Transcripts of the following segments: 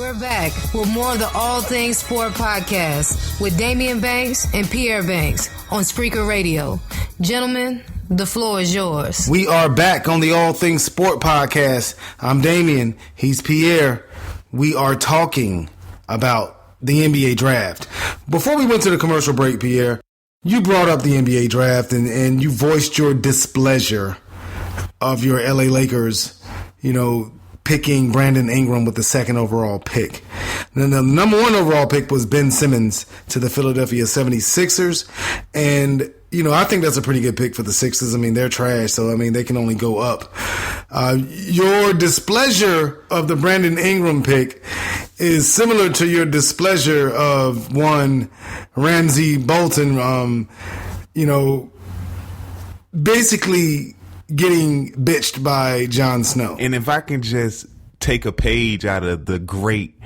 We're back with more of the All Things Sport podcast with Daimeon Banks and Pierre Banks on Spreaker Radio. Gentlemen, the floor is yours. We are back on the All Things Sport podcast. I'm Daimeon. He's Pierre. We are talking about the NBA draft. Before we went to the commercial break, Pierre, you brought up the NBA draft and you voiced your displeasure of your LA Lakers, picking Brandon Ingram with the second overall pick. Then the number one overall pick was Ben Simmons to the Philadelphia 76ers. And, I think that's a pretty good pick for the Sixers. They're trash, so, they can only go up. Your displeasure of the Brandon Ingram pick is similar to your displeasure of one Ramsey Bolton, basically getting bitched by Jon Snow. And if I can just take a page out of the great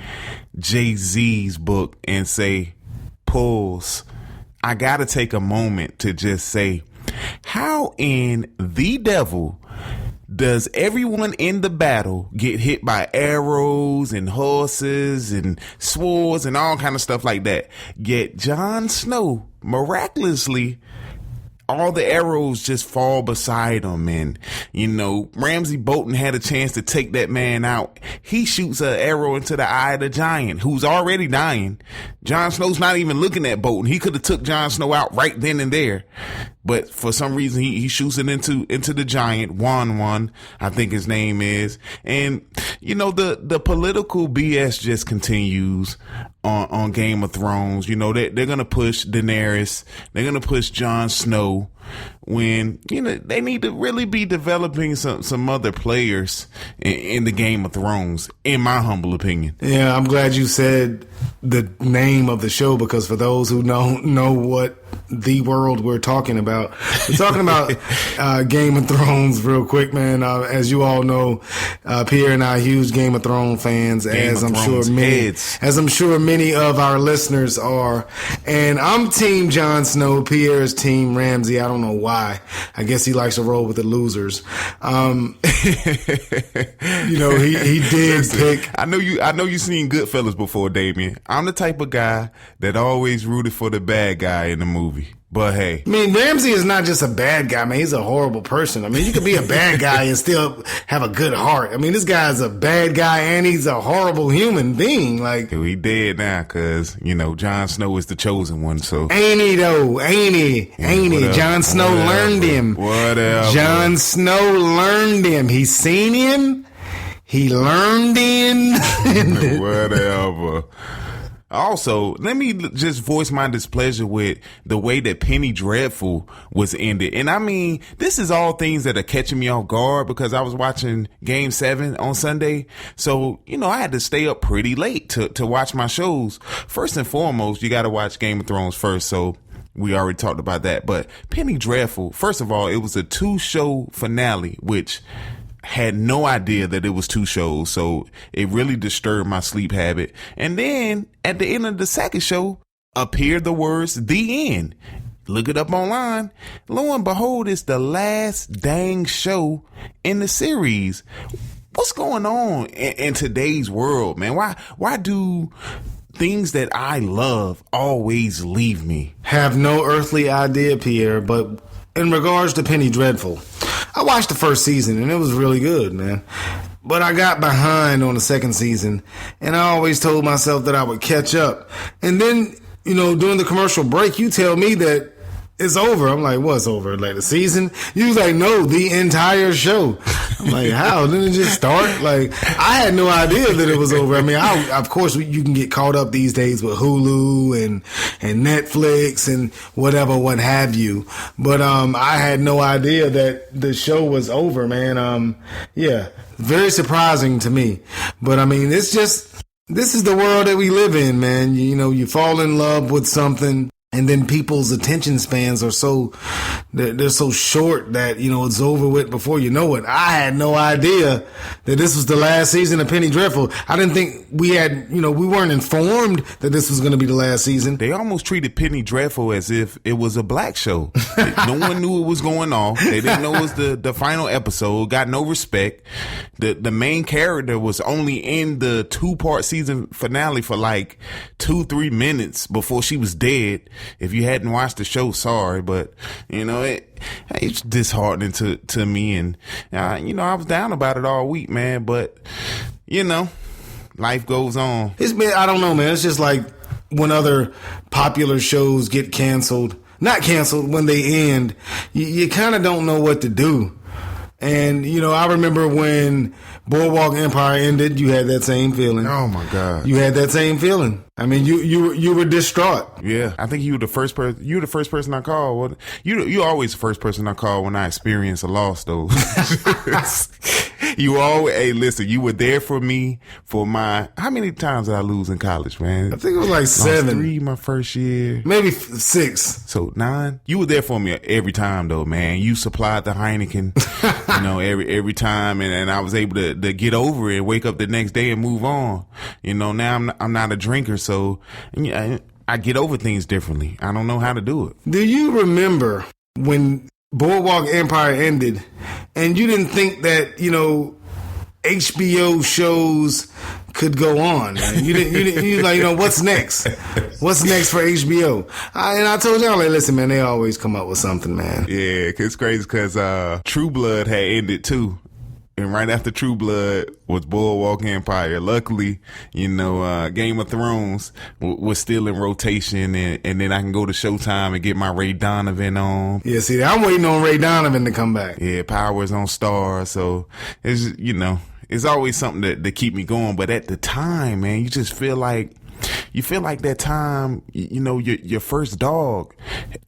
Jay-Z's book and say, pause, I got to take a moment to just say, how in the devil does everyone in the battle get hit by arrows and horses and swords and all kind of stuff like that? Yet Jon Snow miraculously, all the arrows just fall beside him. And, Ramsey Bolton had a chance to take that man out. He shoots an arrow into the eye of the giant who's already dying. Jon Snow's not even looking at Bolton. He could have took Jon Snow out right then and there. But for some reason, he shoots it into the giant, Wan, I think his name is. And, the political BS just continues on Game of Thrones. They're going to push Daenerys. They're going to push Jon Snow when, they need to really be developing some other players in the Game of Thrones, in my humble opinion. Yeah, I'm glad you said the name of the show, because for those who don't know what the world we're talking about Game of Thrones real quick, man. As you all know, Pierre and I huge Game of Thrones fans, as I'm sure many of our listeners are. And I'm Team Jon Snow. Pierre's Team Ramsey. I don't know why. I guess he likes to roll with the losers. He did pick. I know you seen Goodfellas before, Daimeon. I'm the type of guy that always rooted for the bad guy in the movie. But hey, Ramsey is not just a bad guy, man. He's a horrible person. You could be a bad guy and still have a good heart. This guy's a bad guy and he's a horrible human being. He dead now, cause Jon Snow is the chosen one. So ain't he though? Ain't he? Jon Snow learned him. Whatever. Jon Snow learned him. He seen him. He learned him. Whatever. Also, let me just voice my displeasure with the way that Penny Dreadful was ended. And this is all things that are catching me off guard because I was watching Game 7 on Sunday. So, I had to stay up pretty late to watch my shows. First and foremost, you got to watch Game of Thrones first. So we already talked about that. But Penny Dreadful, first of all, it was a 2-show finale, which had no idea that it was 2 shows, so it really disturbed my sleep habit. And then at the end of the second show appeared the words "the end." Look it up online. Lo and behold, it's the last dang show in the series. What's going on in today's world, man? Why do things that I love always leave me? Have no earthly idea, Pierre, but in regards to Penny Dreadful, I watched the first season and it was really good, man. But I got behind on the second season and I always told myself that I would catch up. And then, during the commercial break, you tell me that it's over. I'm like, what's over? Like the season? You was like, no, the entire show. I'm like, how? Didn't it just start? I had no idea that it was over. Of course, you can get caught up these days with Hulu and Netflix and whatever, what have you. But I had no idea that the show was over, man. Yeah, very surprising to me. But it's just, this is the world that we live in, man. You fall in love with something And then people's attention spans are they're so short that, it's over with before you know it. I had no idea that this was the last season of Penny Dreadful. I didn't think we weren't informed that this was going to be the last season. They almost treated Penny Dreadful as if it was a black show. No one knew it was going on. They didn't know it was the final episode. Got no respect. The main character was only in the 2-part season finale for like 2-3 minutes before she was dead. If you hadn't watched the show, sorry, but it's disheartening to me, and I was down about it all week, man. But life goes on. I don't know, man. It's just like when other popular shows get canceled, not canceled, when they end, you kind of don't know what to do. And, I remember when Boardwalk Empire ended, you had that same feeling. Oh, my God. You had that same feeling. I mean, you were distraught. Yeah. I think you were the first person. You were the first person I called. You always the first person I call when I experience a loss, though. You always, hey, listen, you were there for me for how many times did I lose in college, man? I think it was like 7. 3 my first year. Maybe 6. So 9. You were there for me every time, though, man. You supplied the Heineken, every time, and I was able to get over it, wake up the next day and move on. Now I'm not a drinker, so I get over things differently. I don't know how to do it. Do you remember when Boardwalk Empire ended and you didn't think that, HBO shows could go on, man? You like, what's next? What's next for HBO? And I told y'all, listen, man, they always come up with something, man. Yeah, it's crazy because True Blood had ended too. And right after True Blood was Boardwalk Empire. Luckily, Game of Thrones was still in rotation, and then I can go to Showtime and get my Ray Donovan on. Yeah, see, I'm waiting on Ray Donovan to come back. Yeah, Power's on Star, so it's it's always something to keep me going. But at the time, man, you just feel like. You feel like that time, your first dog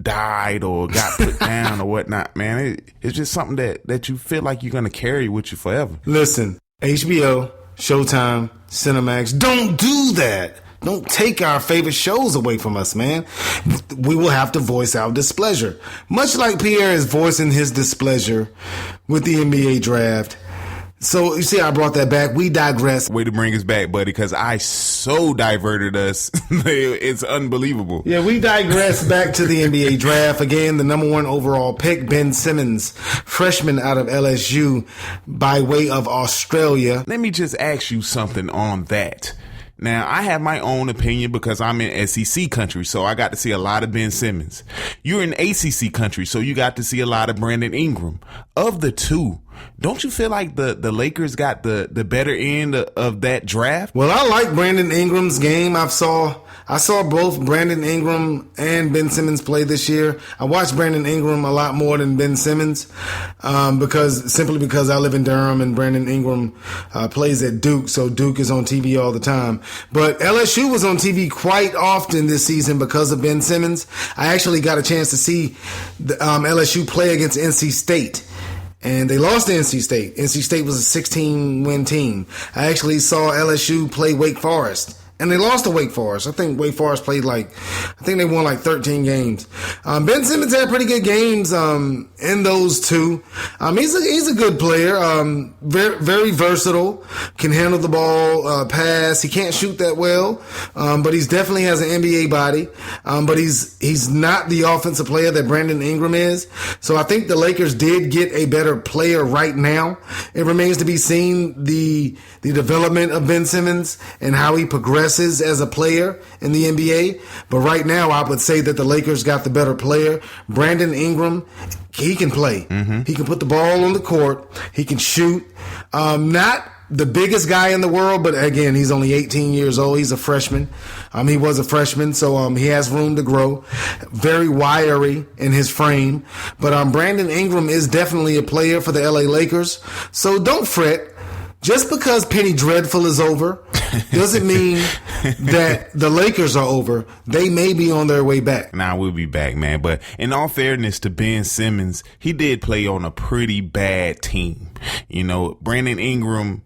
died or got put down or whatnot, man. It's just something that you feel like you're going to carry with you forever. Listen, HBO, Showtime, Cinemax, don't do that. Don't take our favorite shows away from us, man. We will have to voice our displeasure. Much like Pierre is voicing his displeasure with the NBA draft. So, you see, I brought that back. We digress. Way to bring us back, buddy, because I so diverted us. It's unbelievable. Yeah, we digress back to the NBA draft. Again, the number 1 overall pick, Ben Simmons, freshman out of LSU by way of Australia. Let me just ask you something on that. Now, I have my own opinion because I'm in SEC country, so I got to see a lot of Ben Simmons. You're in ACC country, so you got to see a lot of Brandon Ingram. Of the two, don't you feel like the Lakers got the better end of that draft? Well, I like Brandon Ingram's game. I saw both Brandon Ingram and Ben Simmons play this year. I watched Brandon Ingram a lot more than Ben Simmons because I live in Durham and Brandon Ingram plays at Duke, so Duke is on TV all the time. But LSU was on TV quite often this season because of Ben Simmons. I actually got a chance to see LSU play against NC State. And they lost to NC State. NC State was a 16-win team. I actually saw LSU play Wake Forest. And they lost to Wake Forest. I think Wake Forest played they won like 13 games. Ben Simmons had pretty good games in those two. He's a good player. Very, very versatile. Can handle the ball, pass. He can't shoot that well, but he's definitely has an NBA body. But he's not the offensive player that Brandon Ingram is. So I think the Lakers did get a better player right now. It remains to be seen the development of Ben Simmons and how he progresses as a player in the NBA. But right now, I would say that the Lakers got the better player. Brandon Ingram, he can play. Mm-hmm. He can put the ball on the court. He can shoot. Not the biggest guy in the world, but again, he's only 18 years old. He's a freshman. He was a freshman, so he has room to grow. Very wiry in his frame. But Brandon Ingram is definitely a player for the LA Lakers. So don't fret. Just because Penny Dreadful is over doesn't mean that the Lakers are over. They may be on their way back. Nah, we'll be back, man. But in all fairness to Ben Simmons, he did play on a pretty bad team. Brandon Ingram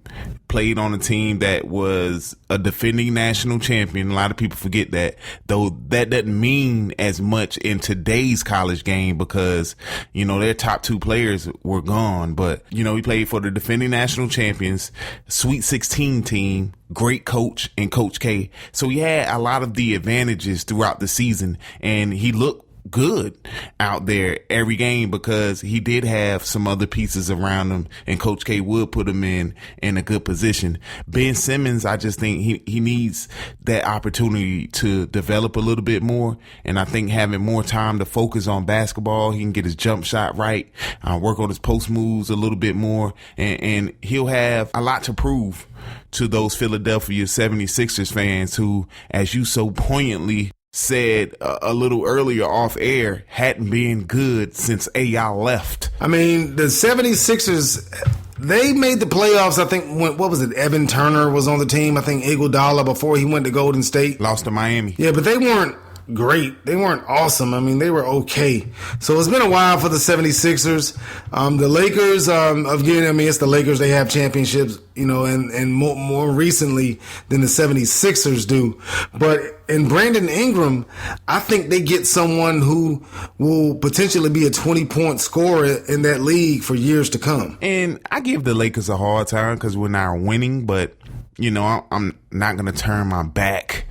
played on a team that was a defending national champion. A lot of people forget that, though that doesn't mean as much in today's college game because, their top two players were gone. But, he played for the defending national champions, Sweet 16 team, great coach and Coach K. So he had a lot of the advantages throughout the season, and he looked good out there every game because he did have some other pieces around him, and Coach K would put him in a good position. Ben Simmons, I just think he needs that opportunity to develop a little bit more, and I think having more time to focus on basketball, he can get his jump shot right, work on his post moves a little bit more, and he'll have a lot to prove to those Philadelphia 76ers fans who, as you so poignantly said a little earlier off air, hadn't been good since AI left. I mean, the 76ers, they made the playoffs, I think, what was it? Evan Turner was on the team. I think Iguodala before he went to Golden State. Lost to Miami. Yeah, but they weren't great. They weren't awesome. I mean, they were okay. So it's been a while for the 76ers. The Lakers, it's the Lakers. They have championships, and more recently than the 76ers do. But in Brandon Ingram, I think they get someone who will potentially be a 20-point scorer in that league for years to come. And I give the Lakers a hard time because we're not winning, but I'm not going to turn my back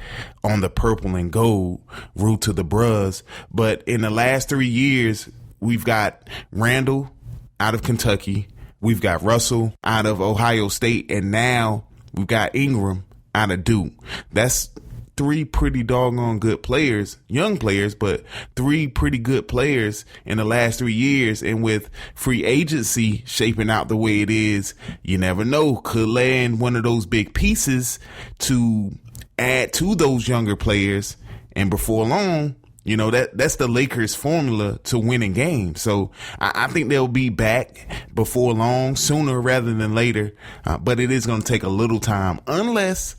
on the purple and gold, root to the Bruz. But in the last 3 years, we've got Randall out of Kentucky. We've got Russell out of Ohio State. And now we've got Ingram out of Duke. That's three pretty doggone good players, young players, but three pretty good players in the last 3 years. And with free agency shaping out the way it is, you never know, could land one of those big pieces to add to those younger players. And before long, that's the Lakers formula to winning games. So I think they'll be back before long, sooner rather than later. But it is going to take a little time unless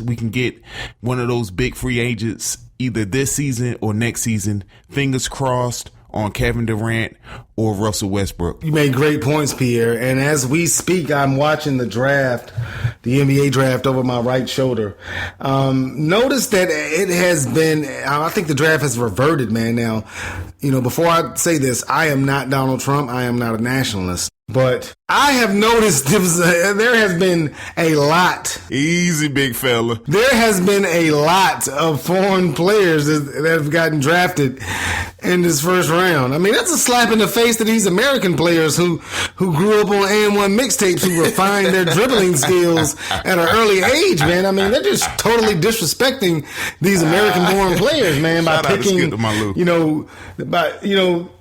we can get one of those big free agents either this season or next season. Fingers crossed on Kevin Durant or Russell Westbrook. You made great points, Pierre. And as we speak, I'm watching the draft, the NBA draft, over my right shoulder. Notice that it has been, I think the draft has reverted, man. Now, before I say this, I am not Donald Trump. I am not a nationalist. But I have noticed there has been a lot. Easy, big fella. There has been a lot of foreign players that have gotten drafted in this first round. I mean, that's a slap in the face to these American players who grew up on AM1 mixtapes, who refined their dribbling skills at an early age, man. I mean, they're just totally disrespecting these American-born players, man, by picking,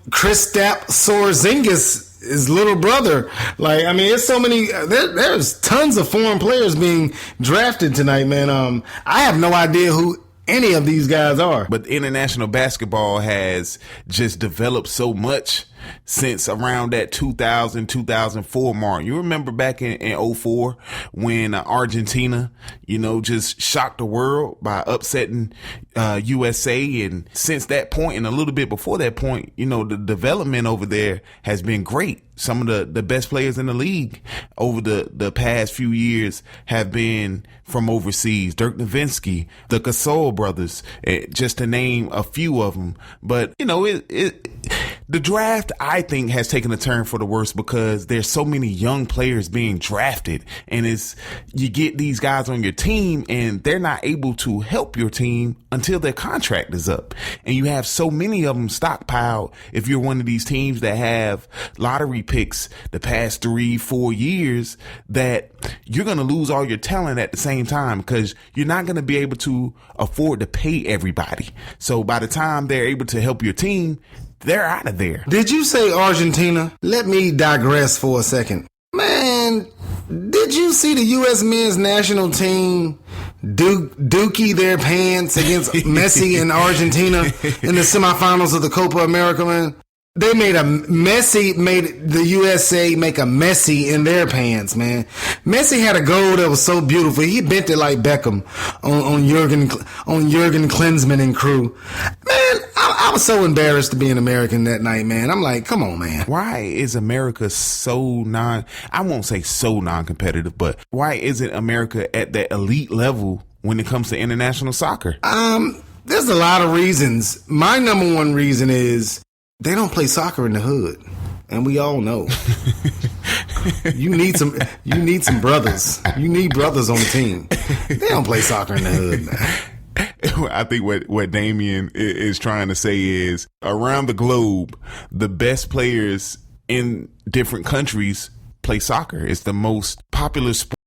Kristaps Porzingis, his little brother. It's so many. There's tons of foreign players being drafted tonight, man. I have no idea who any of these guys are. But international basketball has just developed so much since around that 2004 mark. You remember back in 04 when Argentina, just shocked the world by upsetting USA. And since that point and a little bit before that point, the development over there has been great. Some of the best players in the league over the past few years have been from overseas. Dirk Nowitzki, the Gasol brothers, just to name a few of them. But, the draft, I think, has taken a turn for the worse because there's so many young players being drafted. And you get these guys on your team and they're not able to help your team until their contract is up. And you have so many of them stockpiled if you're one of these teams that have lottery picks the past 3-4 years, that you're going to lose all your talent at the same time because you're not going to be able to afford to pay everybody. So by the time they're able to help your team, they're out of there. Did you say Argentina? Let me digress for a second. Man, did you see the U.S. men's national team dookie their pants against Messi and Argentina in the semifinals of the Copa America, man? They made the USA make a Messi in their pants, man. Messi had a goal that was so beautiful. He bent it like Beckham on Jurgen Klinsmann and crew. Man, I was so embarrassed to be an American that night, man. I'm like, come on, man. Why is America so I won't say so non-competitive, but why isn't America at that elite level when it comes to international soccer? There's a lot of reasons. My number one reason is they don't play soccer in the hood, and we all know. You need some brothers. You need brothers on the team. They don't play soccer in the hood, man. I think what Daimeon is trying to say is around the globe, the best players in different countries play soccer. It's the most popular sport.